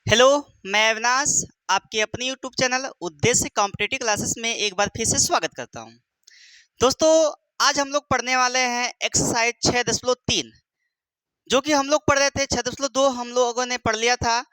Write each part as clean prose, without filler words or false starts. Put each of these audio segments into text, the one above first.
Hello, मैं अविनाश आपके अपने यूट्यूब चैनल उद्देश्य कॉम्पिटिटिव क्लासेस में एक बार फिर से स्वागत करता हूं। दोस्तों, आज हम लोग पढ़ने वाले हैं एक्सरसाइज 6.3 जो कि हम लोग पढ़ रहे थे। 6.2 हम लोगों ने पढ़ लिया था,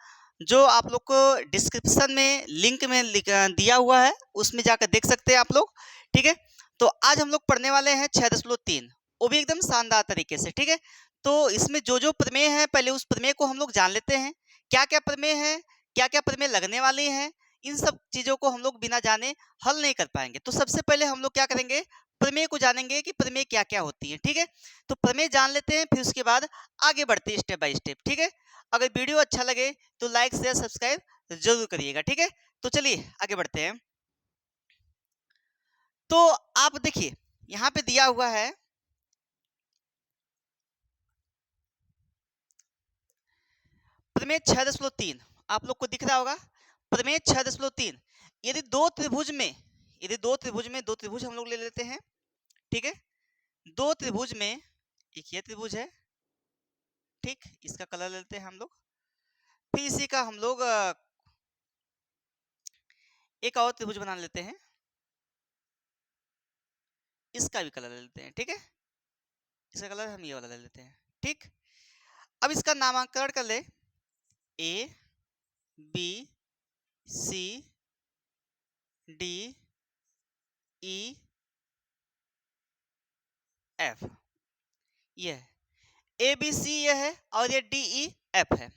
जो आप लोग को डिस्क्रिप्शन में लिंक में दिया हुआ है, उसमें जाकर देख सकते हैं आप लोग। ठीक है, तो आज हम लोग पढ़ने वाले हैं 6.3, वो भी एकदम शानदार तरीके से। ठीक है, तो इसमें जो जो प्रमेय है, पहले उस प्रमेय को हम लोग जान लेते हैं। क्या क्या प्रमेय है, क्या क्या प्रमेय लगने वाली हैं, इन सब चीज़ों को हम लोग बिना जाने हल नहीं कर पाएंगे। तो सबसे पहले हम लोग क्या करेंगे, प्रमेय को जानेंगे कि प्रमेय क्या क्या होती है। ठीक है, तो प्रमेय जान लेते हैं, फिर उसके बाद आगे बढ़ते हैं स्टेप बाय स्टेप। ठीक है, अगर वीडियो अच्छा लगे तो लाइक शेयर सब्सक्राइब जरूर करिएगा। ठीक है, तो चलिए आगे बढ़ते हैं। तो आप देखिए, यहाँ पे दिया हुआ है प्रमेय 6.3, आप लोग को दिख रहा होगा प्रमेय 6.3। यदि दो त्रिभुज हम लोग ले लेते हैं। ठीक है, दो त्रिभुज में एक ये त्रिभुज है, ठीक, इसका कलर लेते हैं हम लोग। फिर इसी का हम लोग एक और त्रिभुज बना लेते हैं, इसका भी कलर ले लेते हैं। ठीक है, इसका कलर हम ये वाला ले लेते हैं। ठीक, अब इसका नामकरण कर ले, A B C D E F, ये है ए बी सी, ये है, और ये डी ई एफ है।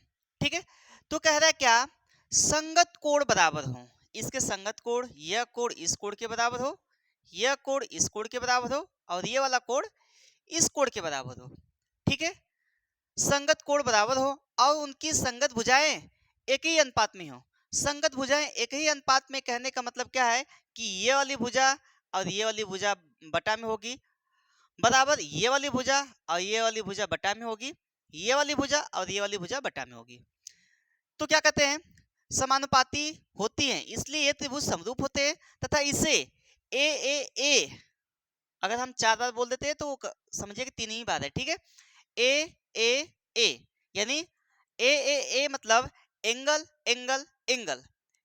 ठीक है, तो कह रहा है क्या, संगत कोण बराबर हो। इसके संगत कोण, यह कोण इस कोण के बराबर हो, यह कोण इस कोण के बराबर हो, और ये वाला कोण इस कोण के बराबर हो। ठीक है, संगत कोण बराबर हो और उनकी संगत भुजाएं एक ही अनुपात में हो। संगत भुजाएं एक ही अनुपात में कहने का मतलब क्या है कि ये वाली भुजा और ये वाली भुजा बटा में होगी, बराबर ये वाली भुजा और ये वाली भुजा बटा में होगी, ये वाली भुजा और ये वाली भुजा बटा में होगी। तो क्या कहते हैं, समानुपाती होती हैं, इसलिए ये त्रिभुज समरूप होते हैं। तथा इसे ए अगर हम 4 बार बोल देते हैं तो समझिए कि 3 ही बार है। ठीक है, ए यानी ए मतलब angle angle angle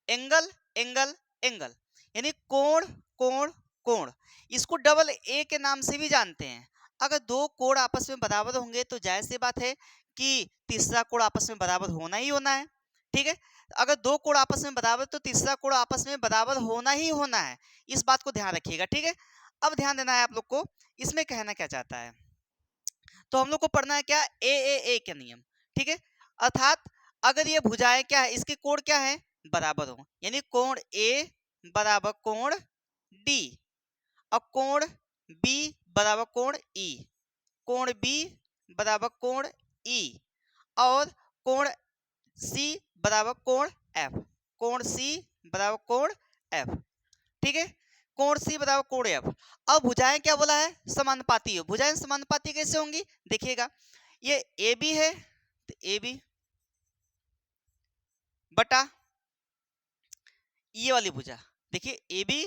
angle angle angle, यानी कोण कोण कोण। इसको डबल ए के नाम से भी जानते हैं। अगर दो कोण आपस में बराबर होंगे तो जाहिर सी बात है कि तीसरा कोण आपस में बराबर होना ही होना है। ठीक है, अगर दो कोण आपस में बराबर तो तीसरा कोण आपस में बराबर होना ही होना है, इस बात को ध्यान रखिएगा। ठीक है, अब ध्यान देना है आप लोग को, इसमें कहना क्या चाहता है। तो हम लोग को पढ़ना है क्या, ए के नियम। ठीक है, अर्थात अगर ये भुजाएं क्या है, इसके कोण क्या है, बराबर हो, यानी कोण ए बराबर कोण डी, और कोण बी बराबर कोण ई, कोण बी बराबर कोण ई, और कोण सी बराबर कोण एफ, कोण सी बराबर कोण एफ। ठीक है, कोण सी बराबर कोण एफ। अब भुजाएं क्या बोला है, समानुपाती हो। भुजाएं समानुपाती कैसे होंगी, देखिएगा, ये ए बी है तो ए बी बटा ये वाली भुजा, देखिए ए बी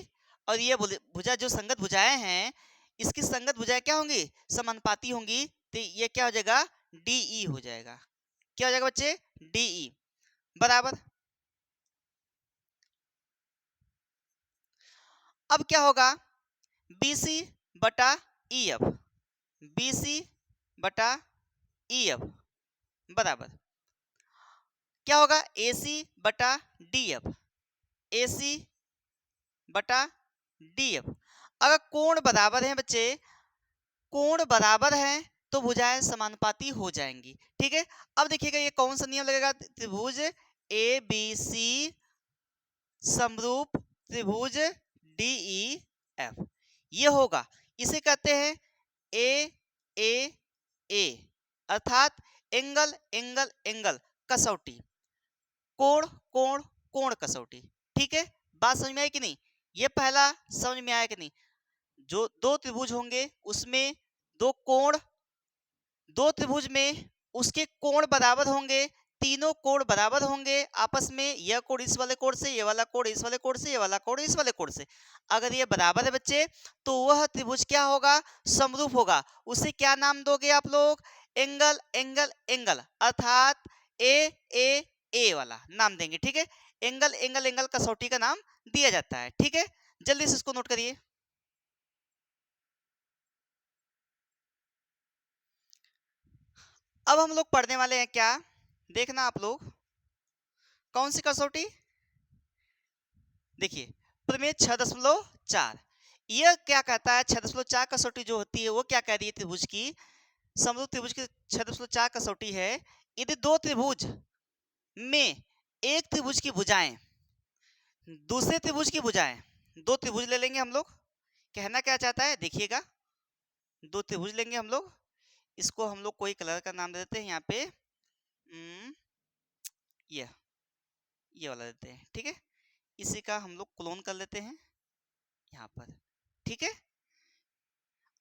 और ये भुजा जो संगत भुजाएं हैं, इसकी संगत भुजाएं क्या होंगी, समानुपाती होंगी। तो ये क्या हो जाएगा, डीई हो जाएगा। क्या हो जाएगा बच्चे, डीई बराबर। अब क्या होगा, बीसी बटा ई एफ, बीसी बटा ई एफ बराबर क्या होगा, एसी बटा डी एफ, एसी बटा डी एफ। अगर कोण बराबर है बच्चे, कोण बराबर है तो भुजाएं समानुपाती हो जाएंगी। ठीक है, अब देखिएगा ये कौन सा नियम लगेगा, त्रिभुज ए बी सी समरूप त्रिभुज डी ई एफ, ये होगा। इसे कहते हैं ए अर्थात एंगल एंगल एंगल कसौटी, कोण कोण कोण कसौटी। ठीक है, बात समझ में आई कि नहीं, ये पहला समझ में आया कि नहीं। जो दो त्रिभुज होंगे उसमें दो कोण, दो त्रिभुज में उसके कोण बराबर होंगे, तीनों कोण बराबर होंगे आपस में, यह कोण इस वाले कोण से, ये वाला कोण इस वाले कोण से, ये वाला कोण इस वाले कोण से। अगर ये बराबर है बच्चे तो वह त्रिभुज क्या होगा, समरूप होगा। उसे क्या नाम दोगे आप लोग, एंगल एंगल एंगल अर्थात ए ए ए वाला नाम देंगे। ठीक है, एंगल एंगल एंगल कसौटी का नाम दिया जाता है। ठीक है, जल्दी से इसको नोट करिए। अब हम लोग पढ़ने वाले हैं क्या, देखना आप लोग, कौन सी कसौटी, देखिए प्रमेय 6.4 यह क्या कहता है, 6.4 कसौटी जो होती है वो क्या कह रही है, त्रिभुज की, समरूप त्रिभुज की 6.4 कसौटी है, यदि दो त्रिभुज में एक त्रिभुज की भुजाएं दूसरे त्रिभुज की भुजाएं, दो त्रिभुज ले लेंगे हम लोग, कहना क्या चाहता है देखिएगा, दो त्रिभुज लेंगे हम लोग, इसको हम लोग कोई कलर का नाम दे देते हैं यहाँ पे, ये वाला देते हैं। ठीक है, इसी का हम लोग क्लोन कर लेते हैं यहाँ पर। ठीक है,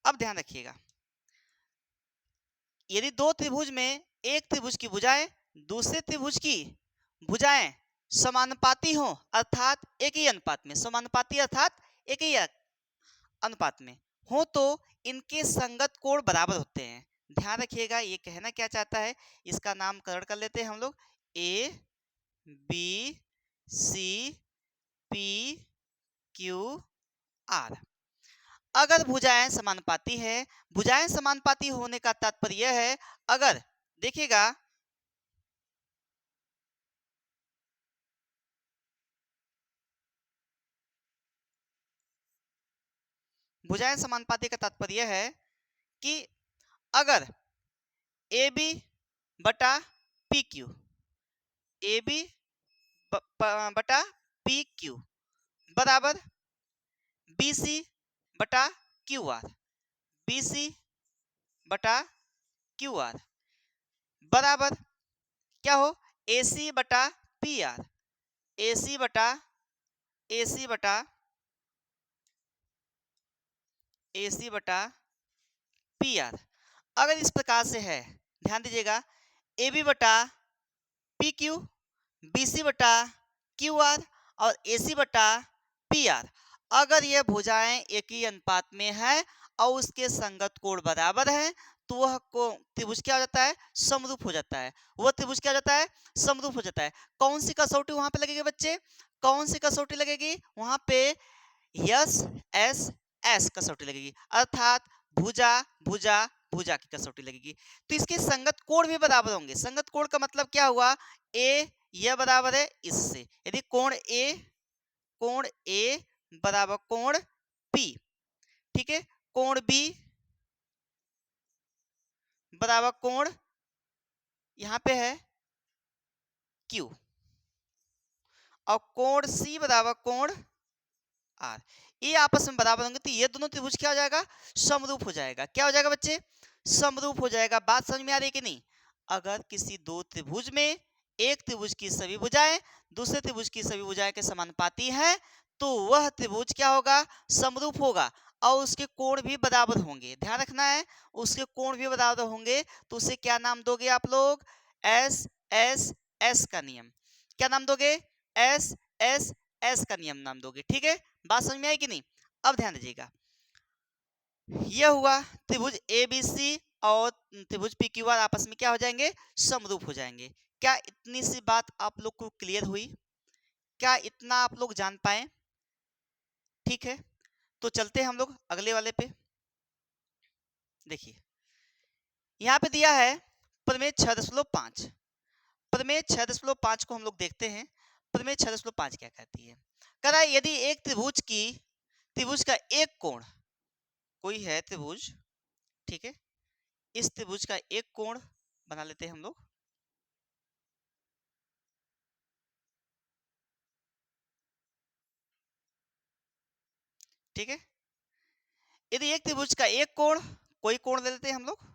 अब ध्यान रखिएगा, यदि दो त्रिभुज में एक त्रिभुज की भुजाएं दूसरे त्रिभुज की भुजाएं समानुपाती हो, अर्थात एक ही अनुपात में, समानुपाती अर्थात एक ही अनुपात में हो, तो इनके संगत कोण बराबर होते हैं। ध्यान रखिएगा, ये कहना क्या चाहता है, इसका नामकरण कर लेते हैं हम लोग, A B C P Q R. अगर भुजाएं समानुपाती है, भुजाएं समानुपाती होने का तात्पर्य यह है, अगर देखिएगा भुजाएं समानुपाती का तात्पर्य है कि अगर ए बी बटा पी क्यू, ए बी बटा पी क्यू बराबर बी सी बटा क्यू आर, बी सी बटा क्यू आर बराबर क्या हो, ए सी बटा पी आर, ए सी बटा ए सी बटा ए सी बटा पी आर। अगर इस प्रकार से है, ध्यान दीजिएगा, ए बी बटा पी क्यू, बी सी बटा क्यू आर और ए सी बटा पी आर, अगर ये भुजाएं एक ही अनुपात में है और उसके संगत कोण बराबर है, तो वह त्रिभुज क्या हो जाता है, समरूप हो जाता है। वह त्रिभुज क्या हो जाता है, समरूप हो जाता है। कौन सी कसौटी वहां पे लगेगी बच्चे, कौन सी कसौटी लगेगी वहां पे, यस एस एस कसौटी लगेगी, अर्थात भुजा भुजा भुजा की कसौटी लगेगी। तो इसके संगत कोण भी बराबर होंगे। संगत कोण का मतलब क्या हुआ, ए यह बराबर है इससे, यदि कोण ए बराबर कोण पी, ठीक है, कोण बी बराबर कोण यहां पे है क्यू, और कोण सी बराबर कोण आर, ये आपस में बराबर होंगे, तो ये दोनों त्रिभुज क्या हो जाएगा, समरूप हो जाएगा। क्या हो जाएगा बच्चे, समरूप हो जाएगा। बात समझ में आ रही है कि नहीं। अगर किसी दो त्रिभुज में एक त्रिभुज की सभी भुजाएं दूसरे त्रिभुज की सभी भुजाएं के समानुपाती है, तो वह त्रिभुज क्या होगा, समरूप होगा और उसके कोण भी बराबर होंगे। ध्यान रखना है, उसके कोण भी बराबर होंगे, तो उसे क्या नाम दोगे आप लोग, एस एस एस का नियम। क्या नाम दोगे, एस एस एस का नियम नाम दोगे। ठीक है, बात समझ में आई कि नहीं। अब ध्यान दीजिएगा, यह हुआ त्रिभुज ए बी सी और त्रिभुज पी क्यू आर आपस में क्या हो जाएंगे, समरूप हो जाएंगे। क्या इतनी सी बात आप लोग को क्लियर हुई, क्या इतना आप लोग जान पाए। ठीक है, तो चलते हैं हम लोग अगले वाले पे। देखिए यहाँ पे दिया है प्रमेय 6.5, प्रमेय 6.5 को हम लोग देखते हैं। प्रमेय 6.5 क्या कहती है, कह रहा है यदि एक त्रिभुज का एक कोण, कोई है त्रिभुज, ठीक है, इस त्रिभुज का एक कोण बना लेते हैं हम लोग, ठीक है, यदि एक त्रिभुज का एक कोण, कोई कोण ले लेते हैं हम लोग,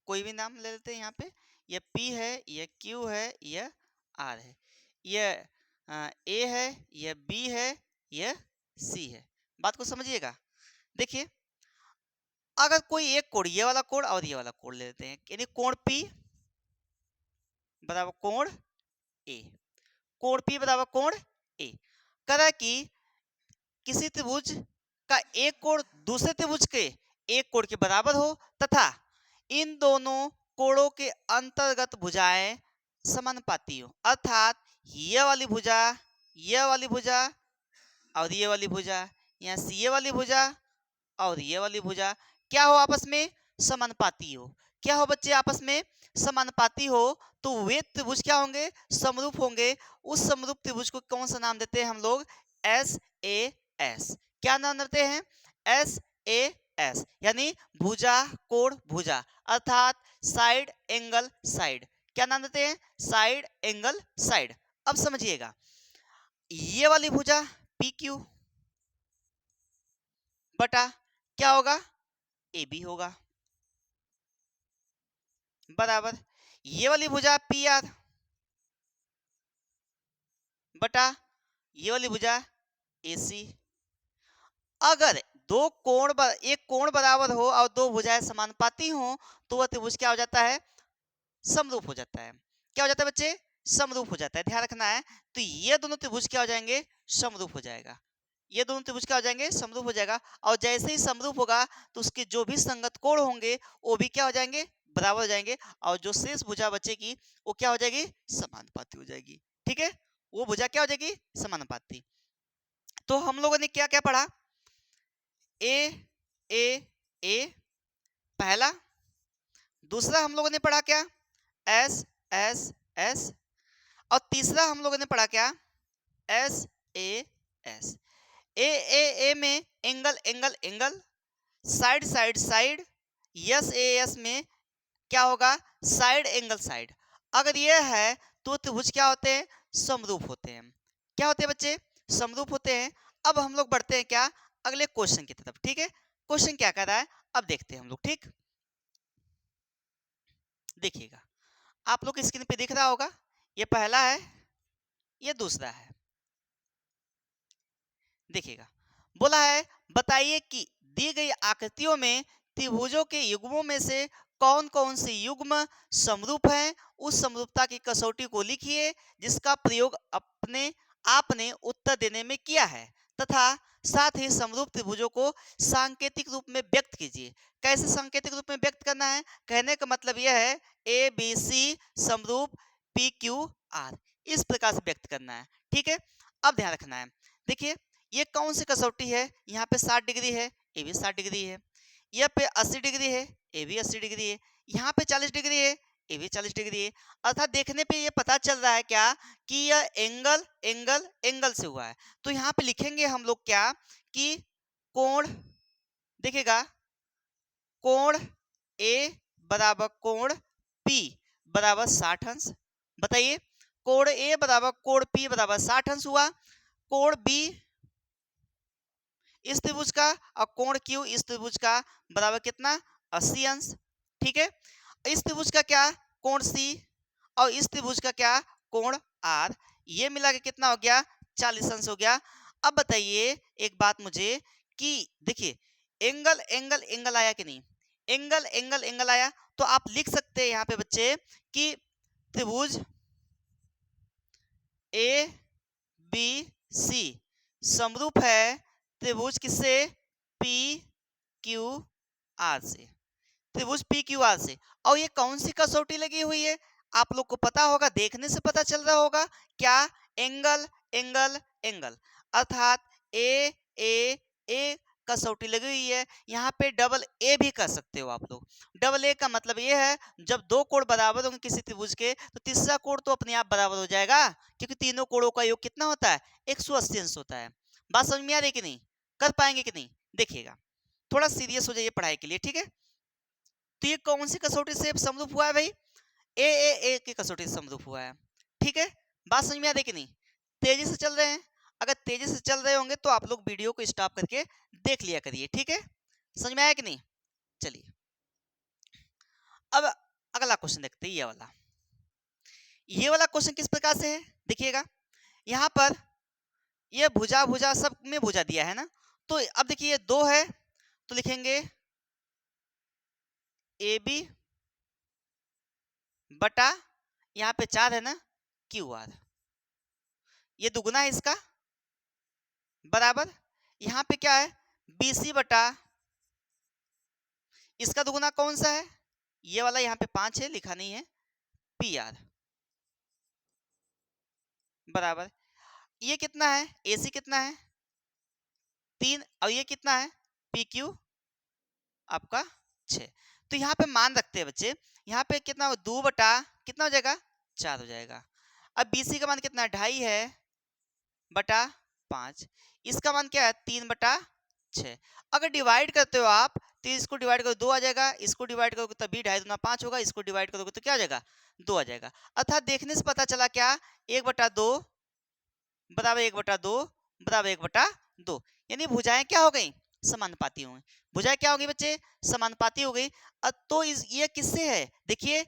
कोई भी नाम ले लेते हैं यहाँ पे, यह P है, यह Q है, यह R है, यह A है, यह B है, यह C है। बात को समझिएगा। देखिए अगर कोई एक कोण, ये वाला कोण और ये वाला कोण ले लेते हैं, यानी कोण P बराबर कोण A, कोण P बराबर कोण A, करा कि किसी त्रिभुज का एक कोण दूसरे त्रिभुज के एक कोण के बराबर हो तथा इन दोनों कोणों के अंतर्गत भुजाएं समानुपाती हो, अर्थात ये वाली भुजा, ये वाली भुजा और ये वाली भुजा, यहाँ से ये वाली भुजा और ये वाली भुजा क्या हो, आपस में समानुपाती हो। क्या हो बच्चे, आपस में समानुपाती हो, तो वे त्रिभुज क्या होंगे, समरूप होंगे। उस समरूप त्रिभुज को कौन सा नाम देते हैं हम लोग, एस ए एस। क्या नाम देते हैं, एस ए एस, यानी भुजा कोण भुजा, अर्थात साइड एंगल साइड। क्या नाम देते हैं, साइड एंगल साइड। अब समझिएगा, ये वाली भुजा पी क्यू बटा क्या होगा, ए बी होगा, बराबर ये वाली भुजा पी आर बटा ये वाली भुजा ए सी। अगर एक कोण बराबर हो और दो भुजाएं समानुपाती हो, तो वह त्रिभुज क्या हो जाता है, समरूप हो जाता है। क्या हो जाता है बच्चे, समरूप हो जाता है, ध्यान रखना है। तो ये दोनों त्रिभुज क्या हो जाएंगे, समरूप हो जाएगा। ये दोनों त्रिभुज क्या हो जाएंगे, समरूप हो जाएगा। और जैसे ही समरूप होगा तो उसके जो भी संगत कोण होंगे वो भी क्या हो जाएंगे, बराबर हो जाएंगे। और जो शेष भुजा बचेगी वो क्या हो जाएगी, समानुपाती हो जाएगी। ठीक है, वो भुजा क्या हो जाएगी, समानुपाती। तो हम लोगों ने क्या क्या पढ़ा, ए ए ए पहला, दूसरा हम लोगों ने पढ़ा क्या, एस एस एस, और तीसरा हम लोगों ने पढ़ा क्या, एस ए एस। ए में angle angle angle, side side side, yes A S में क्या होगा, साइड एंगल साइड। अगर यह है तो त्रिभुज क्या होते हैं, समरूप होते हैं। क्या होते हैं बच्चे, समरूप होते हैं। अब हम लोग बढ़ते हैं क्या, अगले क्वेश्चन की तरफ। ठीक है, क्वेश्चन क्या कर रहा है अब देखते हैं हम लोग। ठीक, देखिएगा, आप लोग स्क्रीन पे दिख रहा होगा, ये पहला है, ये दूसरा है। देखिएगा, बोला है बताइए कि दी गई आकृतियों में त्रिभुजों के युग्मों में से कौन कौन से युग्म समरूप हैं। उस समरूपता की कसौटी को लिखिए जिसका प्रयोग अपने आपने उत्तर देने में किया है, तथा साथ ही समरूप त्रिभुजों को सांकेतिक रूप में व्यक्त कीजिए। कैसे सांकेतिक रूप में व्यक्त करना है, कहने का मतलब यह है ए बी सी समरूप पी क्यू आर, इस प्रकार से व्यक्त करना है। ठीक है, अब ध्यान रखना है। देखिए, ये कौन सी कसौटी है, यहाँ पे 60 डिग्री है, ये भी 60 डिग्री है, यहाँ पे 80 डिग्री है, ये भी 80 डिग्री है, यहाँ पे 40 डिग्री है, ये भी 40 डिग्री है। अर्थात देखने पे ये पता चल रहा है क्या, कि यह एंगल एंगल एंगल से हुआ है। तो यहाँ पे लिखेंगे हम लोग क्या, कि कोण, देखिएगा, कोण ए बराबर कोण पी बराबर 60 अंश। बताइए, कोण ए बराबर कोण पी बराबर 60 अंश हुआ, कोण बी इस त्रिभुज का और कोण क्यू इस त्रिभुज का बराबर कितना, 80 अंश। ठीक है, इस त्रिभुज का क्या, कोण सी, और इस त्रिभुज का क्या, कोण आर, ये मिला के कितना हो गया, 40 अंश हो गया। अब बताइए एक बात मुझे, कि देखिए एंगल एंगल एंगल आया कि नहीं, एंगल एंगल एंगल आया, तो आप लिख सकते हैं यहाँ पे बच्चे कि त्रिभुज ए बी सी समरूप है त्रिभुज किससे, पी क्यू आर से, त्रिभुज पी क्यू आर से। और ये कौन सी कसौटी लगी हुई है, आप लोग को पता होगा, देखने से पता चल रहा होगा क्या, एंगल एंगल एंगल, अर्थात ए ए ए कसौटी लगी हुई है। यहाँ पे डबल ए भी कर सकते हो आप लोग। डबल ए का मतलब ये है, जब दो कोण बराबर होंगे किसी त्रिभुज के, तो तीसरा कोण तो अपने आप बराबर हो जाएगा, क्योंकि तीनों कोणों का योग कितना होता है, 180 अंश होता है। बात समझ में आ रही कि नहीं, कर पाएंगे कि नहीं, देखिएगा, थोड़ा सीरियस हो जाइए पढ़ाई के लिए। ठीक है, तो ये कौन सी कसौटी से समरूप हुआ है भाई, ए की कसौटी से समरूप हुआ है। ठीक है, बात समझ में आ रही कि नहीं, तेजी से चल रहे हैं, अगर तेजी से चल रहे होंगे तो आप लोग वीडियो को स्टॉप करके देख लिया करिए। ठीक है, समझ में आया कि नहीं, चलिए अब अगला क्वेश्चन देखते हैं, ये वाला क्वेश्चन किस प्रकार से है, देखिएगा, यहाँ पर ये भुजा भुजा सब में भुजा दिया है ना, तो अब देखिए ये 2 है, तो लिखेंगे ए बी बटा यहाँ पे 4 है ना, क्यू आर, ये दुगुना है इसका, बराबर यहाँ पे क्या है, बी सी बटा इसका दुगुना कौन सा है, ये वाला यहाँ पे 5 है, लिखा नहीं है, पी आर बराबर, ये कितना है, ए सी कितना है 3, और ये कितना है पी क्यू आपका 6। तो यहाँ पे मान रखते हैं बच्चे, यहाँ पे कितना 2 बटा कितना हो जाएगा 4 हो जाएगा। अब बी सी का मान कितना है 2.5 है बटा 5, इसका मान क्या है 3 बटा 6। अगर डिवाइड करते हो आप तो इसको डिवाइड करो 2 आ जाएगा, इसको डिवाइड करोगे तभी 2.5 दूना 5 होगा, इसको डिवाइड करोगे तो क्या आ जाएगा 2 आ जाएगा। अर्थात देखने से पता चला क्या 1/2 बराबर 1/2 बराबर 1/2, यानी भुजाएं क्या हो गई समानुपाती हो गई। भुजाएं क्या हो गई बच्चे समानुपाती हो गई। अब तो ये किससे है, देखिए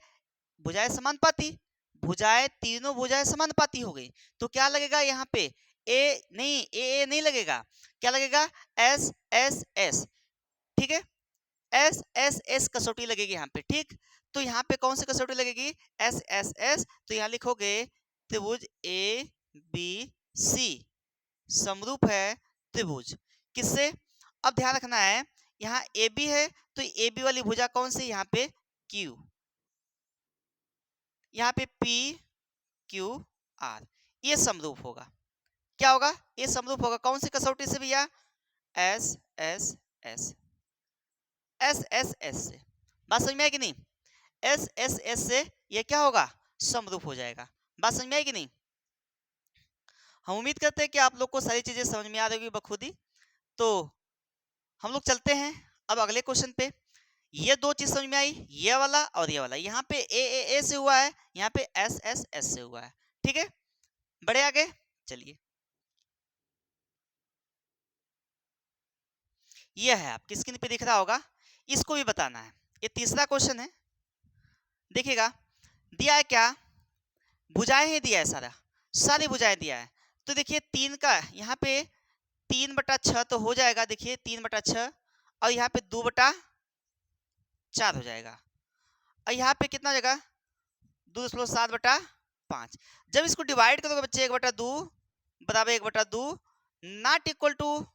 भुजाएं समानुपाती, भुजाएं तीनों भुजाएं समानुपाती हो गई, तो क्या लगेगा यहाँ पे ए नहीं, ए नहीं लगेगा, क्या लगेगा एस एस एस, ठीक है, एस एस एस कसौटी लगेगी यहाँ पे, ठीक। तो यहाँ पे कौन सी कसौटी लगेगी एस एस एस, तो यहाँ लिखोगे त्रिभुज ए बी सी समरूप है त्रिभुज किससे। अब ध्यान रखना है यहाँ ए बी है, तो ए बी वाली भुजा कौन सी यहाँ पे क्यू, यहाँ पे पी क्यू आर, ये समरूप होगा, क्या होगा ये समरूप होगा कौन सी कसौटी से भैया S S S, S S S से। बात समझ में आई कि नहीं, एस एस एस से ये क्या होगा समरूप हो जाएगा। बात समझ में आई कि नहीं, हम उम्मीद करते हैं कि आप लोग को सारी चीजें समझ में आ रही होगी बखुद ही। तो हम लोग चलते हैं अब अगले क्वेश्चन पे। ये दो चीज समझ में आई, ये वाला और ये वाला, यहाँ पे ए से हुआ है, यहाँ पे एस एस एस से हुआ है, ठीक है। बढ़े आगे, चलिए ये है आपकी स्क्रीन पे दिख रहा होगा, इसको भी बताना है। ये तीसरा क्वेश्चन है, देखिएगा दिया है क्या, भुजाएं ही दिया है, सारी भुजाएं दिया है। तो देखिए 3 का यहाँ पे 3/6 तो हो जाएगा, देखिए 3/6, और यहाँ पे 2/4 हो जाएगा, और यहाँ पे कितना हो जाएगा 2.7/5। जब इसको डिवाइड करोगे बच्चे 1/2 बराबर 1/2 नॉट इक्वल टू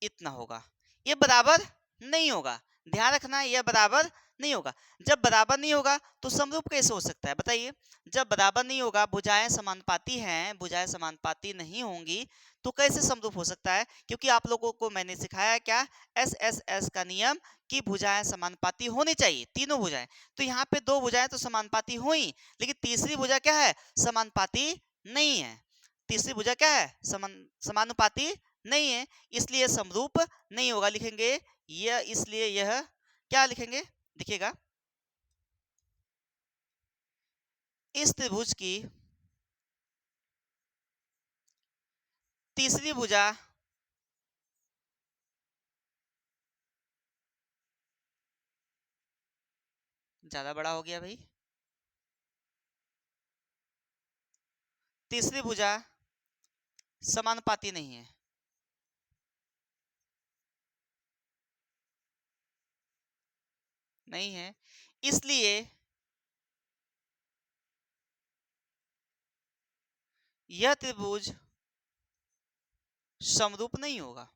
इतना होगा, ये बराबर नहीं होगा, ध्यान रखना ये बराबर नहीं होगा। जब बराबर नहीं होगा तो समरूप कैसे हो सकता है बताइए, जब बराबर नहीं होगा, भुजाएं समानुपाती हैं, भुजाएं समानुपाती नहीं होंगी तो कैसे समरूप हो सकता है, क्योंकि आप लोगों को मैंने सिखाया क्या एस एस एस का नियम कि भुजाएं समानुपाती होनी चाहिए, तीनों भुजाएं। तो यहाँ पे 2 भुजाएं तो समानुपाती हुई, लेकिन तीसरी भुजा क्या है समानुपाती नहीं है, तीसरी भुजा क्या है समानुपाती नहीं है, इसलिए समरूप नहीं होगा, लिखेंगे यह, इसलिए यह क्या लिखेंगे देखिएगा, इस त्रिभुज की तीसरी भुजा ज्यादा बड़ा हो गया भाई, तीसरी भुजा समानुपाती नहीं है, नहीं है, इसलिए यह त्रिभुज समरूप नहीं होगा।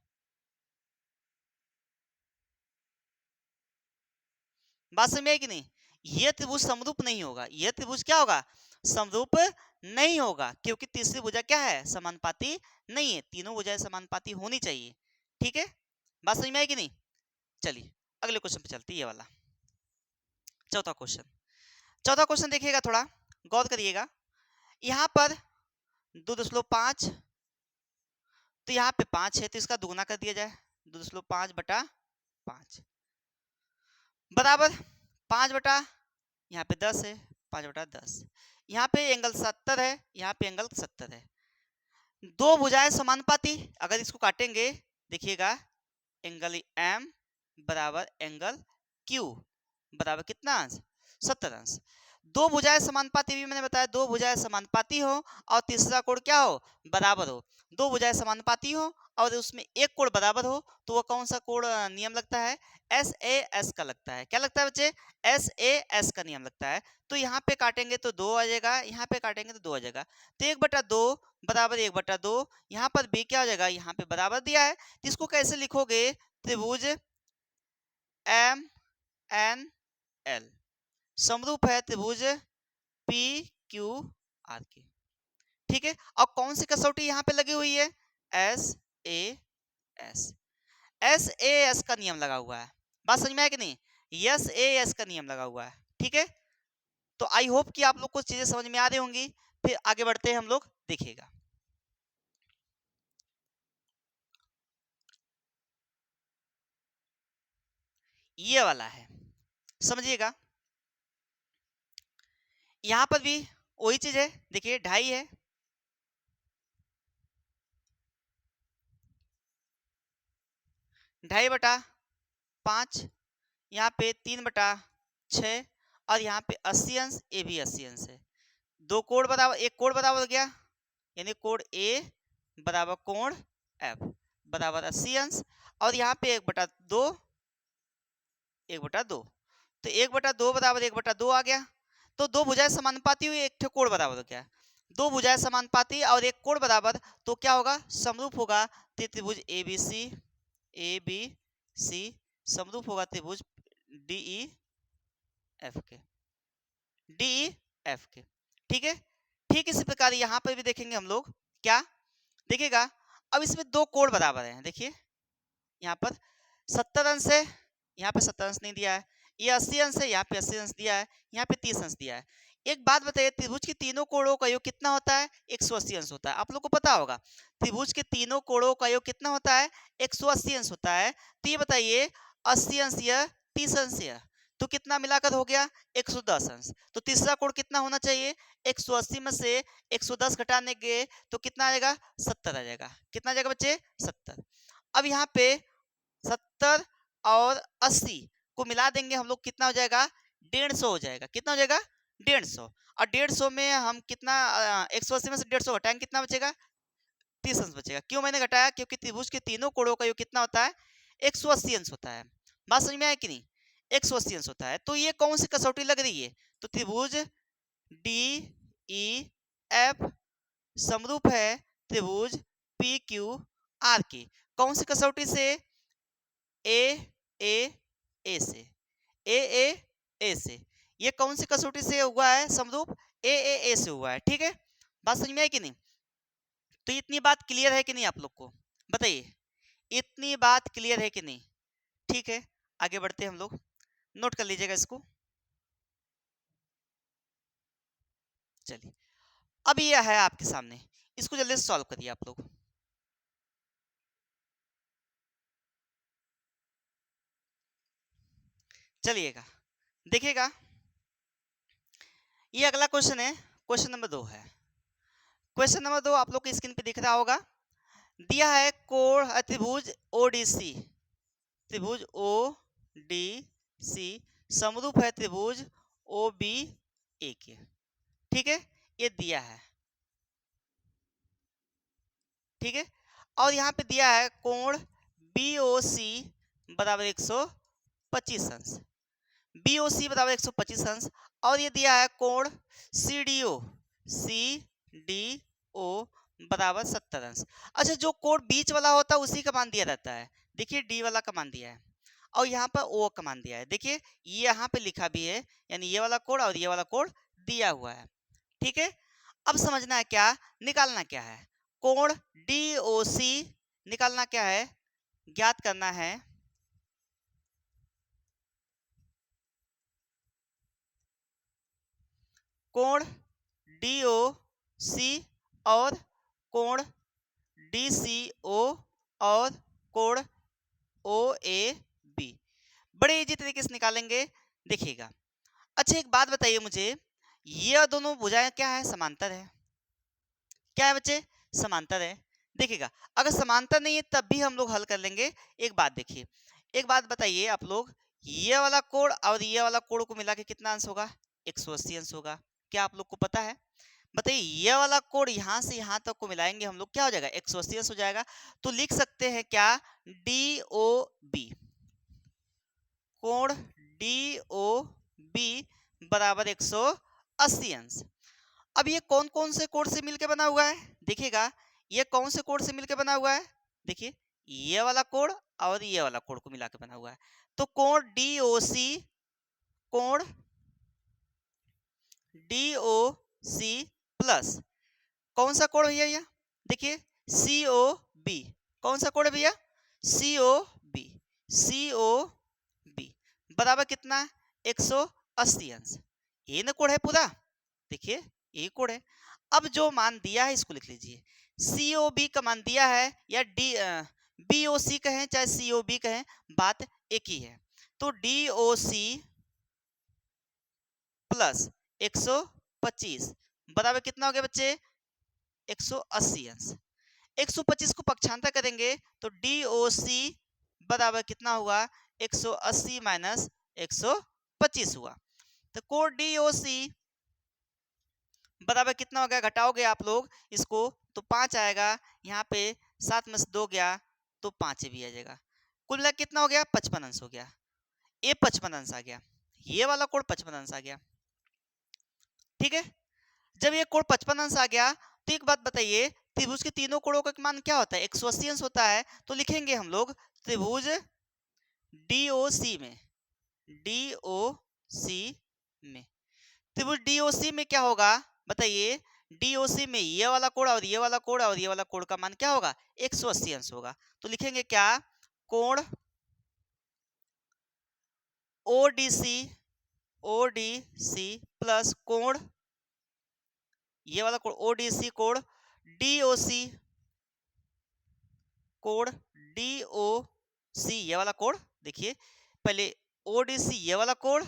बात समझ में आई कि नहीं, यह त्रिभुज समरूप नहीं होगा, यह त्रिभुज क्या होगा समरूप नहीं होगा, क्योंकि तीसरी भुजा क्या है समानुपाती नहीं है, तीनों भुजाएं समानुपाती होनी चाहिए, ठीक है। बात समझ में आई कि नहीं, चलिए अगले क्वेश्चन पे चलते हैं, ये वाला चौथा क्वेश्चन। चौथा क्वेश्चन देखिएगा, थोड़ा गौर करिएगा, यहाँ पर 2.5, तो यहाँ पे 5 है तो इसका दुगुना कर दिया जाए, 2.5/5 बराबर 5 बटा यहाँ पे 10 है, 5/10, यहाँ पे एंगल 70 है, यहाँ पे एंगल 70 है, दो भुजाएं समानुपाती, अगर इसको काटेंगे देखिएगा एंगल एम बराबर एंगल क्यू बराबर कितना अंश 70 अंश। दो भुजाएं समानुपाती भी मैंने बताया, दो भुजाएं समानुपाती हो और तीसरा कोण क्या हो बराबर हो, दो भुजाएं समानुपाती हो और उसमें एक कोण बराबर हो, तो वो कौन सा कोण नियम लगता है एस ए एस का लगता है, क्या लगता है बच्चे एस ए एस का नियम लगता है। तो यहाँ पे काटेंगे तो 2 आ जाएगा, यहाँ पे काटेंगे तो 2 आ जाएगा, तो 1/2 बराबर 1/2, यहाँ पर b क्या हो जाएगा यहाँ पे बराबर दिया है, तो इसको कैसे लिखोगे त्रिभुज एम एन एल समरूप है त्रिभुज पी क्यू आर के। ठीक है, और कौन सी कसौटी यहाँ पे लगी हुई है? S A S. S A S का नियम लगा हुआ है। बात समझ में आया कि नहीं? यस ए एस का नियम लगा हुआ है। ठीक है, तो आई होप कि आप लोग को चीजें समझ में आ रही होंगी। फिर आगे बढ़ते हैं हम लोग, देखिएगा। ये वाला है, समझिएगा। यहां पर भी वही चीज है, देखिए 2.5 है, 2.5/5, यहाँ पे 3/6, और यहाँ पे 80 अंश, ए भी 80 अंश है। दो कोण बराबर, एक कोण बराबर हो गया, यानी कोण ए बराबर कोण एफ बराबर 80 अंश, और यहाँ पे 1/2, 1/2, तो 1/2 बराबर 1/2 आ गया। तो दो भुजाएं समानुपाती हुई, एक कोण बराबर हो गया। दो भुजाएं समानुपाती और एक कोण बराबर, तो क्या होगा? समरूप होगा त्रिभुज ए बी सी समरूप होगा त्रिभुज डी ई एफ के। ठीक है, ठीक इसी प्रकार यहाँ पर भी देखेंगे हम लोग, क्या देखिएगा। अब इसमें दो कोण बराबर हैं, देखिए यहाँ पर 70 अंश है, यहाँ पे 70 अंश नहीं दिया है। ये 80 अंश है, यहाँ पे 80 अंश दिया है, यहाँ पे 30 अंश दिया है। एक बात बताइए, त्रिभुज के तीनों कोणों का योग कितना होता है? 180 अंश होता है। आप लोग को पता होगा त्रिभुज के तीनों कोणों का योग कितना होता है? 180 अंश होता है। तो ये बताइए 80 अंश या 30 अंश या, तो कितना मिलाकर हो गया? 110 अंश। तो तीसरा कोण कितना होना चाहिए? 180 में से 110 घटाने के तो कितना आ जाएगा? 70 आ जाएगा। कितना आ जाएगा बच्चे? 70। अब यहाँ पे 70 और 80 को मिला देंगे हम लोग, कितना हो जाएगा? 150 हो जाएगा। कितना हो जाएगा? 150। और 150 में हम कितना 180 में से 150 घटाएंगे, कितना बचेगा? 30 अंश बचेगा। क्यों मैंने घटाया? क्योंकि त्रिभुज के तीनों कोणों का योग कितना होता है? 180 अंश होता है। बात समझ में आया कि नहीं? 180 अंश होता है। तो ये कौन सी कसौटी लग रही है? तो त्रिभुज डी ई एफ समरूप है त्रिभुज पी क्यू आर की। कौन सी कसौटी से? ए से, ए से। ये कौन सी कसौटी से हुआ है समरूप? ए से हुआ है। ठीक है, बात समझ में आई कि नहीं? तो इतनी बात क्लियर है कि नहीं आप लोग को? बताइए, इतनी बात क्लियर है कि नहीं? ठीक है, आगे बढ़ते हैं हम लोग, नोट कर लीजिएगा इसको। चलिए, अब ये है आपके सामने, इसको जल्दी से सॉल्व करिए आप लोग। चलिएगा, देखिएगा, ये अगला क्वेश्चन है, क्वेश्चन नंबर 2 है। क्वेश्चन नंबर 2 आप लोग की स्क्रीन पे दिख रहा होगा। दिया है कोण त्रिभुज ओडीसी, त्रिभुज ओडीसी समरूप है त्रिभुज ओबी ए के। ठीक है, ये दिया है। ठीक है, और यहाँ पे दिया है कोण बीओसी बराबर 125 अंश, बीओसी बराबर 125 अंश, और ये दिया है कोण सीडीओ बराबर 70 अंश। अच्छा, जो कोण बीच वाला होता है उसी का मान दिया रहता है। देखिए डी वाला का मान दिया है, और यहाँ पर ओ का मान दिया है। देखिए ये यहाँ पे लिखा भी है, यानी ये वाला कोण और ये वाला कोण दिया हुआ है। ठीक है, अब समझना है क्या, निकालना क्या है? कोण डीओसी निकालना क्या है? ज्ञात करना है कोण डीओसी और कोण डीसीओ और कोण ओएबी। बड़े इजी तरीके से निकालेंगे, देखिएगा। अच्छा, एक बात बताइए मुझे, ये दोनों भुजाएं क्या है? समांतर है। क्या है बच्चे? समांतर है। देखिएगा, अगर समांतर नहीं है तब भी हम लोग हल कर लेंगे। एक बात देखिए, एक बात बताइए आप लोग, ये वाला कोण और ये वाला कोण को मिला के कितना अंश होगा? 180 अंश होगा। क्या आप लोग को पता है? बताइए, ये वाला कोण यहाँ से यहाँ तक को मिलाएंगे हम लोग, क्या हो जाएगा? 180 अंश हो जाएगा। तो लिख सकते हैं क्या? डी ओ बी, कोण डी ओ बी बराबर 180 अंश। अब ये कौन कौन से कोण से मिलकर बना हुआ है? देखिएगा, ये कौन से कोण से मिलकर बना हुआ है? देखिए, ये वाला कोण और ये वाला कोण को मिला के बना हुआ है। तो कोण डीओसी कोण DOC प्लस कौन सा कोण भैया, यह देखिए COB, कौन सा कोण है भैया, COB, COB बराबर कितना, 180 अंश। ये ना कोण है पूरा, देखिए ये कोण है। अब जो मान दिया है इसको लिख लीजिए, COB का मान दिया है या BOC कहें चाहे COB कहें, बात एक ही है। तो DOC प्लस 125 बराबर कितना हो गया बच्चे, 180 अंश। 125 को पक्षांतर करेंगे तो DOC बराबर कितना हुआ, 180 माइनस 125 हुआ। तो कोण DOC बराबर कितना हो गया, घटाओगे आप लोग इसको तो 5 आएगा, यहाँ पे 7 में से 2 गया तो 5 भी आ जाएगा। कुल मिला कितना हो गया, 55 अंश हो गया। ये 55 अंश आ गया, ये वाला कोण 55 अंश आ गया। ठीक है, जब ये कोण 55 अंश आ गया तो एक बात बताइए, त्रिभुज के तीनों कोणों का मान क्या होता है, 180 अंश होता है। तो लिखेंगे हम लोग त्रिभुज DOC में, DOC में, त्रिभुज DOC में क्या होगा बताइए, DOC में ये वाला कोण और ये वाला कोण और ये वाला कोण का मान क्या होगा, 180 अंश होगा। तो लिखेंगे क्या, कोण ODC प्लस कोण, ये वाला कोण ODC कोण DOC, कोण DOC ये वाला कोण, देखिए पहले ODC ये वाला कोण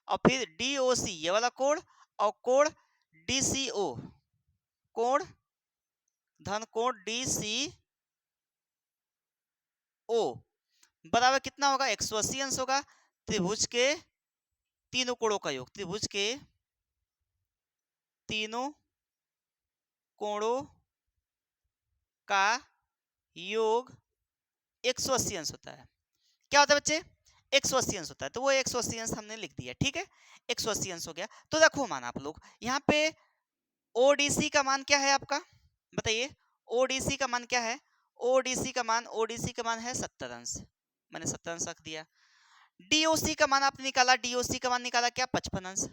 और फिर DOC ये वाला कोण और कोण DCO, कोण धन कोण DCO बराबर कितना होगा, 180 अंश होगा। त्रिभुज के तीनों कोणों का योग, त्रिभुज के तीनों कोणों का योग 180 अंश होता है। क्या होता है बच्चे, 180 अंश होता है। तो वो 180 अंश हमने लिख दिया, ठीक है, 180 अंश हो गया। तो रखो मान आप लोग यहाँ पे ODC का मान क्या है आपका, बताइए ODC का मान क्या है, ODC का मान है 70 अंश, मैंने 70 अंश रख दिया। DOC का मान आपने निकाला, DOC का मान निकाला क्या, 55 अंश,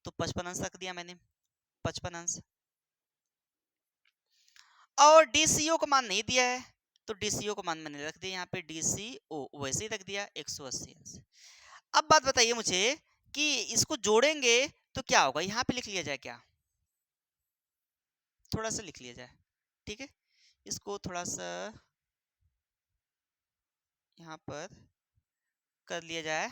तो 55 अंश रख दिया मैंने, 55 अंश। और DCO का मान नहीं दिया है तो DCO का मान मैंने रख दिया यहाँ पे, DCO वैसे ही रख दिया 180 अंश। अब बात बताइए मुझे कि इसको जोड़ेंगे तो क्या होगा, यहाँ पे लिख लिया जाए क्या, थोड़ा सा लिख लिया जाए, ठीक है, इसको थोड़ा सा यहाँ पर कर लिया जाए।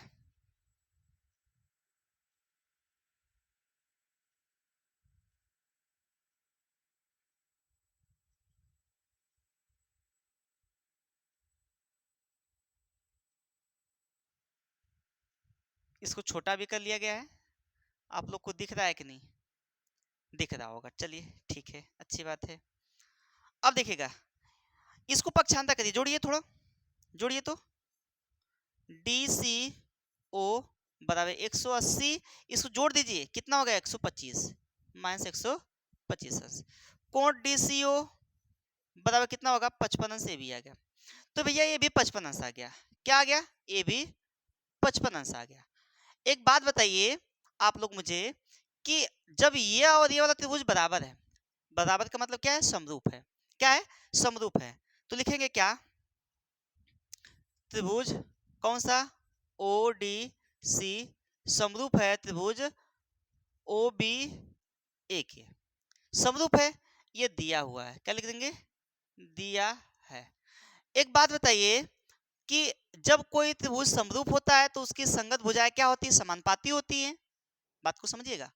इसको छोटा भी कर लिया गया है, आप लोग को दिख रहा है कि नहीं, दिख रहा होगा, चलिए ठीक है, अच्छी बात है। अब देखिएगा इसको पक्षांतर करिए, जोड़िए थोड़ा, जोड़िए तो DCO बराबर 180, इसको जोड़ दीजिए कितना हो गया, 125 माइनस 125 अंश। कोण DCO बराबर कितना होगा, 55 अंश, ये भी आ गया। तो भैया ये भी 55 अंश आ गया, क्या आ गया, ये भी 55 अंश आ गया। एक बात बताइए आप लोग मुझे कि जब ये और ये वाला त्रिभुज बराबर है, बराबर का मतलब क्या है, समरूप है, क्या है, समरूप है, तो लिखेंगे क्या, त्रिभुज कौन सा, ODC समरूप है त्रिभुज OBA के, समरूप है, ये दिया हुआ है, क्या लिख देंगे, दिया है। एक बात बताइए कि जब कोई त्रिभुज समरूप होता है तो उसकी संगत भुजाएं क्या होती है, समानुपाती होती है, बात को समझिएगा।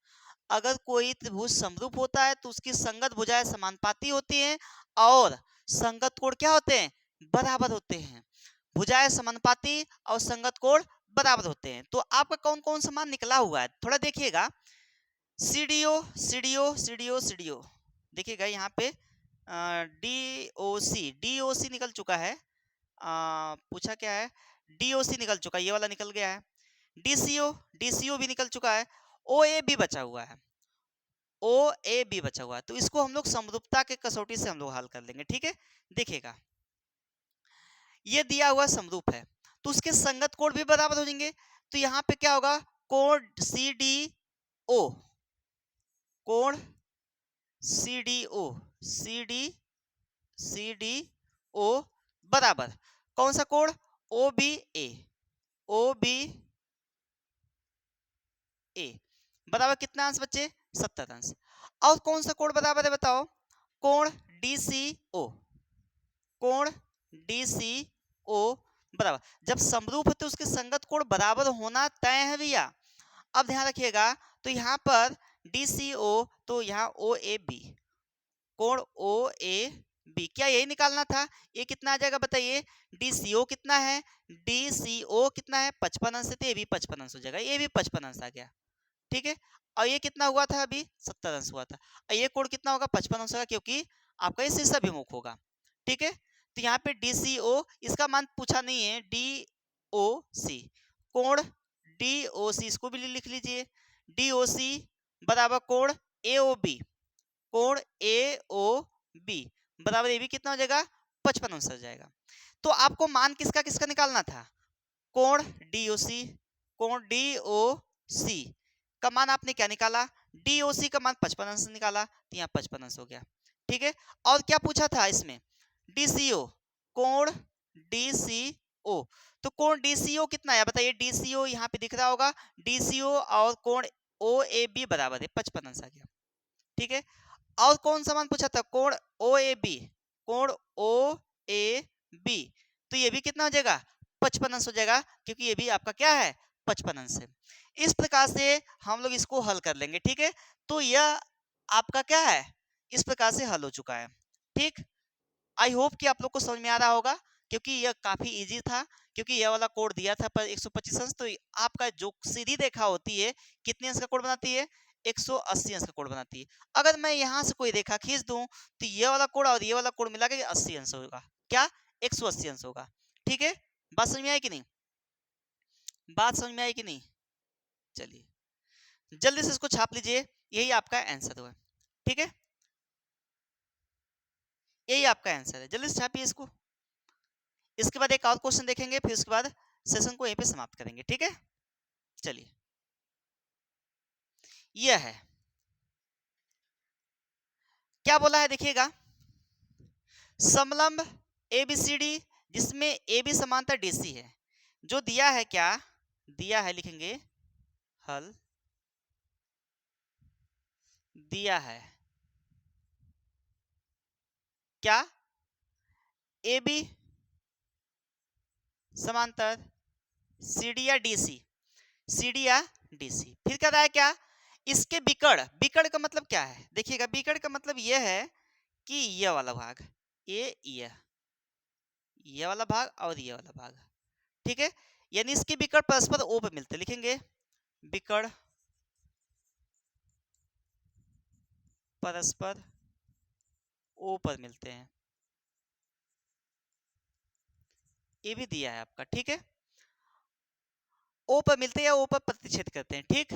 अगर कोई त्रिभुज समरूप होता है तो उसकी संगत भुजाएं समानुपाती होती हैं और संगत कोण क्या होते हैं, बराबर होते हैं। भुजाएं समानुपाती और संगत कोण बराबर होते हैं। तो आपका कौन कौन सा मान निकला हुआ है, थोड़ा देखिएगा, CDO CDO CDO CDO देखिएगा यहाँ पे DOC निकल चुका है, पूछा क्या है, DOC निकल चुका है, ये वाला निकल गया है, DCO भी निकल चुका है, OA भी बचा हुआ है, OA भी बचा हुआ है। तो इसको हम लोग समरूपता के कसौटी से हम लोग हल कर लेंगे, ठीक है। देखिएगा ये दिया हुआ समरूप है तो उसके संगत कोण भी बराबर हो जाएंगे, तो यहाँ पे क्या होगा, कोण सी डी ओ, कोण C D O, C D O बराबर कौन सा कोण, ओ बी ए, ओ बी ए बराबर कितना अंश बच्चे, 70 अंश। और कौन सा कोण बराबर है बताओ, कोण डी सी ओ, कोण डी सी ओ बराबर, जब समरूप है तो उसके संगत कोण बराबर होना तय है भैया। अब ध्यान रखिएगा, तो यहाँ पर डी सी ओ, तो यहाँ ओ ए बी, कोण ओ ए बी, क्या यही निकालना था, ये कितना आ जाएगा बताइए, डी सी ओ कितना है, डी सी ओ कितना है 55 अंश, तो ये भी 55 अंश हो जाएगा, ये भी 55 अंश आ गया, ठीक है। और ये कितना हुआ था अभी, 70 अंश हुआ था, और ये कोण कितना होगा 55 अंश होगा, क्योंकि आपका ये शीर्षाभिमुख होगा, ठीक है। तो यहाँ पे डी सी ओ, इसका मान पूछा नहीं है, डी ओ सी, कोण डी ओ सी, इसको भी लिख लीजिए, डी ओ सी बराबर कोण ए ओ बी, कोण ए ओ बी बराबर, ये भी कितना हो जाएगा 55 अंश हो जाएगा। तो आपको मान किसका किसका निकालना था, कोण डी ओ सी, कोण डी ओ सी का मान आपने क्या निकाला, डी ओ सी का मान 55 अंश निकाला, तो यहाँ 55 अंश हो गया, ठीक है। और क्या पूछा था इसमें, डी सी ओ, कोण डी सी ओ, तो कोण डी सी ओ कितना है बताइए, डी सी ओ यहाँ पे दिख रहा होगा, डी सी ओ और कोण ओ ए बी बराबर है 55 अंश आ गया, ठीक है। और कौन सा मान पूछा था, कोण ओ ए बी, कोण ओ ए बी, तो ये भी कितना हो जाएगा 55 अंश हो जाएगा, क्योंकि ये भी आपका क्या है 55 अंश है। इस प्रकार से हम लोग इसको हल कर लेंगे, ठीक है। तो यह आपका क्या है, इस प्रकार से हल हो चुका है, ठीक। आई होप कि आप लोग को समझ में आ रहा होगा, क्योंकि यह काफी इजी था, क्योंकि यह वाला कोड दिया था पर 125 अंश, तो आपका जो सीधी रेखा होती है कितने अंश का कोड बनाती है, 180 अंश का कोड बनाती है। अगर मैं यहाँ से कोई रेखा खींच दूं तो ये वाला कोड और ये वाला कोड मिला के 80 अंश होगा, क्या 180 अंश होगा, ठीक है। बात समझ में आई कि नहीं, बात समझ में आई कि नहीं, चलिए जल्दी से इसको छाप लीजिए, यही आपका आंसर हुआ, ठीक है, यही आपका आंसर है, जल्दी से छापिए इसको। इसके बाद एक और क्वेश्चन देखेंगे, फिर उसके बाद सेशन को यहीं पे समाप्त करेंगे, ठीक है। चलिए यह है, क्या बोला है देखिएगा, समलंब एबीसीडी जिसमें ए बी समांतर डीसी है, जो दिया है क्या, दिया है, लिखेंगे हल दिया है, क्या ए बी समांतर सीडी या डीसी, सीडी या डीसी, फिर कह रहा है क्या, इसके विकर्ण, विकर्ण का मतलब क्या है देखिएगा, विकर्ण का मतलब यह है कि यह वाला भाग, ये वाला भाग और ये वाला भाग, ठीक है, यानी इसके विकर्ण परस्पर ओ पर मिलते, लिखेंगे विकर्ण परस्पर ओ पर मिलते हैं, ये भी दिया है आपका, ठीक है, ओ पर मिलते हैं या ओ पर प्रतिच्छेद करते हैं, ठीक।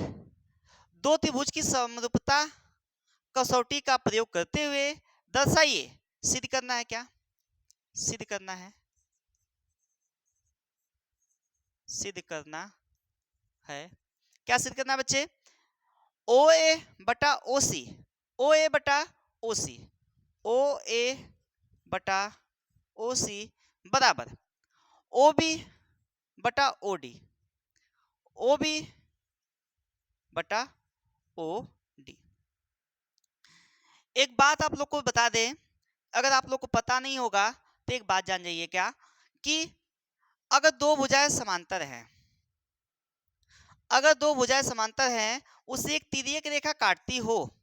दो त्रिभुज की समरूपता कसौटी का प्रयोग करते हुए दर्शाइए, सिद्ध करना है क्या, सिद्ध करना है, सिद्ध करना है, क्या सिद्ध करना है बच्चे, ओ ए बटा ओ सी, ओ ए बटा ओ सी, ओ ए बटा ओ सी बराबर ओ बी बटा ओ डी, ओ बी बटा ओ डी। एक बात आप लोग को बता दें, अगर आप लोग को पता नहीं होगा तो एक बात जान जाइए, क्या कि अगर दो भुजाएं समांतर हैं, अगर दो भुजाएं समांतर हैं, उसे एक तिर्यक रेखा काटती हो,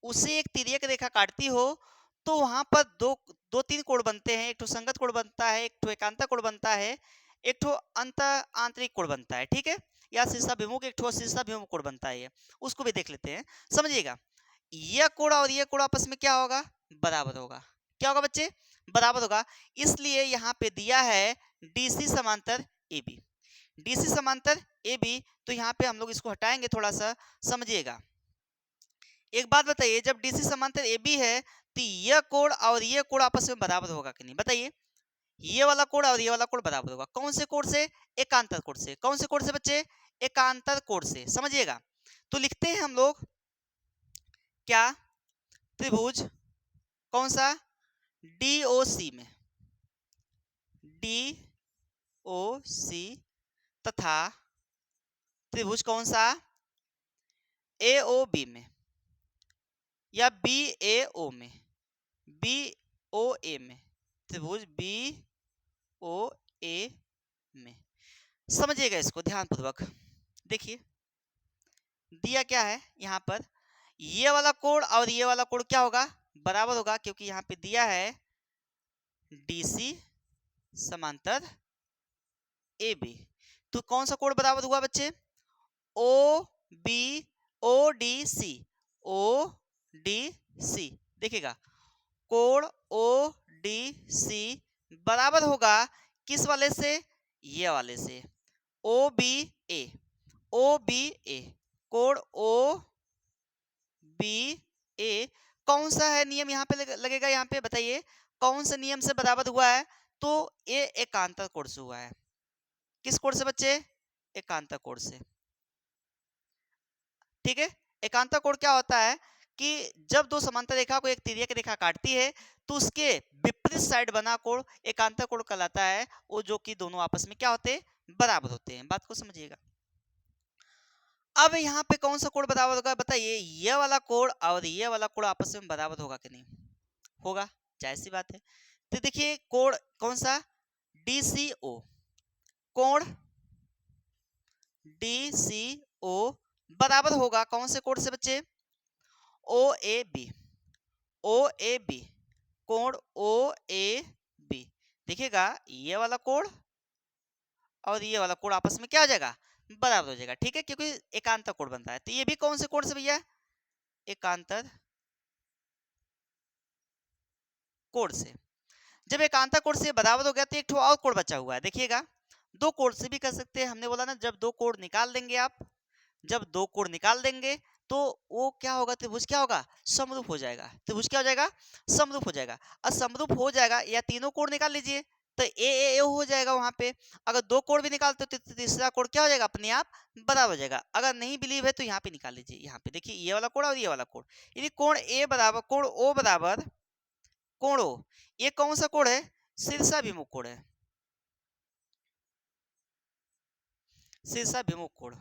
उसे एक तिर्यक रेखा काटती हो, तो वहां पर दो दो तीन कोण बनते हैं, एक ठो संगत कोण बनता है, एक ठो एकांतर कोण बनता है, एक ठो अंतर आंतरिक कोण बनता है, ठीक है, या शीर्षाभिमुख, एक ठो शीर्षाभिमुख कोण बनता है, उसको भी देख लेते हैं, समझिएगा। यह कोण और यह कोण आपस में क्या होगा, बराबर होगा, क्या होगा बच्चे, बराबर होगा, इसलिए यहाँ पे दिया है डीसी समांतर ए बी, डीसी समांतर ए बी, तो यहाँ पे हम लोग इसको हटाएंगे थोड़ा सा, समझिएगा। एक बात बताइए, जब डीसी समांतर ए बी है तो यह कोण और यह कोण आपस में बराबर होगा कि नहीं बताइए, ये वाला कोण और ये वाला कोण बराबर होगा, कौन से कोण से, एकांतर कोण से, कौन से कोण से बच्चे, एकांतर कोण से, समझिएगा। तो लिखते हैं हम लोग क्या, त्रिभुज कौन सा, DOC में, DOC तथा त्रिभुज कौन सा, AOB में या BAO में, BOA में, त्रिभुज BOA में। समझिएगा इसको ध्यानपूर्वक। देखिए दिया क्या है यहाँ पर, ये वाला कोण और ये वाला कोण क्या होगा, बराबर होगा, क्योंकि यहाँ पे दिया है DC समांतर AB। तो कौन सा कोण बराबर हुआ बच्चे, ODC, ODC देखिएगा, कोण ODC बराबर होगा किस वाले से, ये वाले से, OBA, OBA, कोण OBA कौन सा है नियम यहाँ पे लगेगा, यहाँ पे बताइए कौन से नियम से बराबर हुआ है, तो ये एकांतर कोण से हुआ है। किस कोण से बच्चे, एकांतर कोण से, ठीक है। एकांतर कोण क्या होता है कि जब दो समांतर रेखा को एक तिर्यक रेखा काटती है तो उसके विपरीत साइड बना कोण एकांतर कोण कहलाता है, वो जो कि दोनों आपस में क्या होते हैं, बराबर होते हैं। बात को समझिएगा। अब यहाँ पे कौन सा कोण बराबर होगा, बताइए, ये वाला कोण और ये वाला कोण आपस में बराबर होगा कि नहीं होगा, जाहिर सी बात है। तो देखिए कोण कौन सा, DCO, कोण DCO बराबर होगा कौन से कोण से बच्चे, OAB, OAB, कोण OAB। देखिएगा ये वाला कोण और ये वाला कोण आपस में क्या हो जाएगा, बराबर हो जाएगा, ठीक है, क्योंकि एकांतर कोण बनता है। तो ये भी कौन से कोण से भैया, एकांतर कोण से। जब एकांतर कोण से बराबर हो गया तो एक ठो और कोण बचा हुआ है, देखिएगा, दो कोण से भी कर सकते हैं, हमने बोला ना जब दो कोण निकाल देंगे आप, जब दो कोण निकाल देंगे तो वो क्या होगा, त्रिभुज क्या होगा, समरूप हो जाएगा। त्रिभुज क्या हो जाएगा, समरूप हो जाएगा। और समरूप हो जाएगा, या तीनों कोण निकाल लीजिए तो ए हो जाएगा वहां पे। अगर दो कोण भी निकालते तो तीसरा कोण क्या हो जाएगा, अपने आप बराबर हो जाएगा। अगर नहीं बिलीव है तो यहाँ पे निकाल लीजिए, यहाँ पे देखिए ये वाला कोण और ये वाला कोण, यदि कोण ए बराबर कोण ओ बराबर कोण ओ, ये कौन सा कोण है, शीर्षाभिमुख कोण है, शीर्षाभिमुख कोण।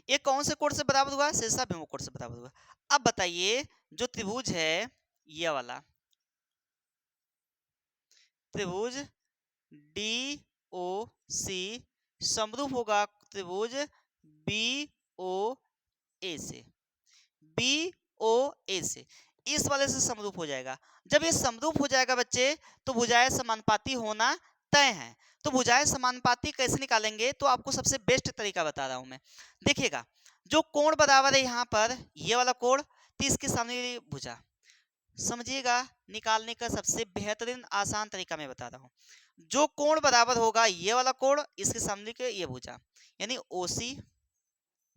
ये कौन से कोण से बराबर हुआ, शीर्षाभिमुख कोण से बराबर हुआ। अब बताइए जो त्रिभुज है ये वाला त्रिभुज DOC समरूप होगा त्रिभुज BOA से, BOA से, इस वाले से समरूप हो जाएगा। जब ये समरूप हो जाएगा बच्चे तो भुजाएं समानुपाती होना तय है। तो भुजाएं समानुपाती कैसे निकालेंगे, तो आपको सबसे बेस्ट तरीका बता रहा हूं मैं। देखिएगा जो कोण बराबर है यहाँ पर ये वाला कोण, तो इसके सामने वाली भुजा, समझिएगा निकालने का सबसे बेहतरीन आसान तरीका मैं बता रहा हूँ। जो कोण बराबर होगा ये वाला कोण, इसके सामने के ये भुजा, यानी OC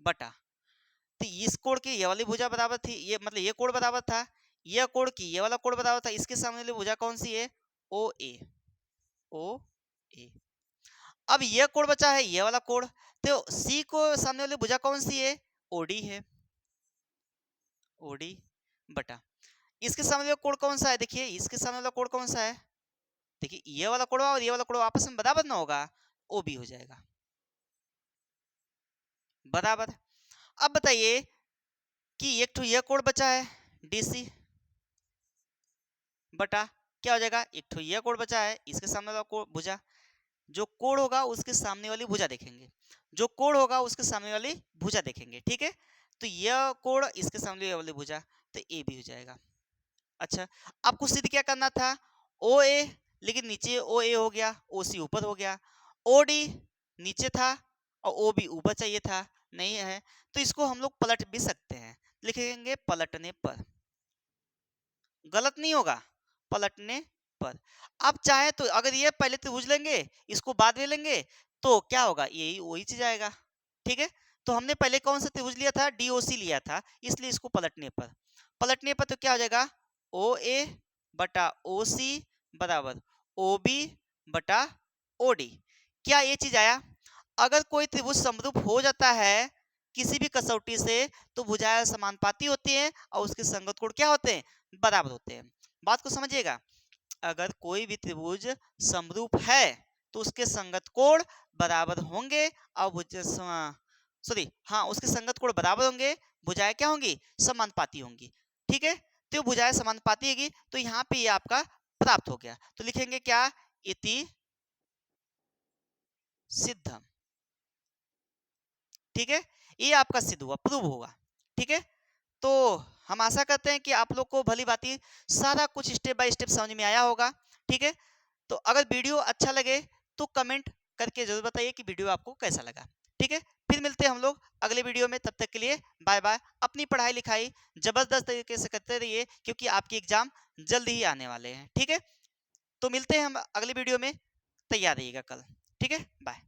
बटा, तो इस कोण की ये वाली भुजा बराबर थी, ये मतलब ये कोण बराबर था, यह कोण की ये वाला कोण बराबर था, इसके सामने वाली भुजा कौन सी है, OA, OA। अब यह कोण बचा है ये वाला कोण, तो C को सामने वाली भुजा कौन सी है, OD है, OD बटा, इसके सामने वाला कोण कौन सा है, देखिए इसके सामने वाला कोण कौन सा है, देखिए ये वाला कोण और ये वाला कोण आपस में बराबर ना होगा, OB हो जाएगा बराबर। अब बताइए कि एक तो यह कोण बचा है DC बटा क्या हो जाएगा, एक तो यह कोण बचा है, इसके सामने वाला कोण भुजा, जो कोण होगा उसके सामने वाली भुजा देखेंगे, जो कोण होगा उसके सामने वाली भुजा देखेंगे, ठीक है। तो यह कोण इसके सामने वाली भुजा, तो ए भी हो जाएगा। अच्छा आपको सिद्ध क्या करना था, OA, लेकिन नीचे OA हो गया, OC ऊपर हो गया, OD नीचे था और OB ऊपर चाहिए था, नहीं है, तो इसको हम लोग पलट भी सकते हैं, लिखेंगे पलटने पर, गलत नहीं होगा, पलटने पर। आप चाहे तो अगर ये पहले त्रिभुज लेंगे इसको बाद में लेंगे तो क्या होगा, यही वही चीज आएगा, ठीक है। तो हमने पहले कौन सा त्रिभुज लिया था, DOC लिया था, इसलिए इसको पलटने पर, पलटने पर तो क्या हो जाएगा, OA बटा OC बराबर OB बटा OD। क्या ये चीज आया? अगर कोई त्रिभुज समरूप हो जाता है किसी भी कसौटी से तो भुजाएं समानुपाती होती हैं और उसके संगत कोण क्या होते हैं? बराबर होते हैं। बात को समझिएगा, अगर कोई भी त्रिभुज समरूप है तो उसके संगत कोण बराबर होंगे और सॉरी हाँ, उसके संगत कोण बराबर होंगे, भुजाएं क्या होंगी? समानुपाती होंगी। ठीक है, तो भुजाएं समानुपाती होगी तो यहाँ पे ये आपका प्राप्त हो गया। तो लिखेंगे क्या? इति सिद्धम। ठीक है, ये आपका सिद्ध हुआ, प्रूव होगा। ठीक है, तो हम आशा करते हैं कि आप लोग को भली भांति सारा कुछ स्टेप बाय स्टेप समझ में आया होगा। ठीक है, तो अगर वीडियो अच्छा लगे तो कमेंट करके जरूर बताइए कि वीडियो आपको कैसा लगा। ठीक है, फिर मिलते हैं हम लोग अगले वीडियो में, तब तक के लिए बाय बाय। अपनी पढ़ाई लिखाई जबरदस्त तरीके से करते रहिए क्योंकि आपके एग्जाम जल्दी ही आने वाले हैं। ठीक है, तो मिलते हैं हम अगले वीडियो में, तैयार रहिएगा कल। ठीक है, बाय।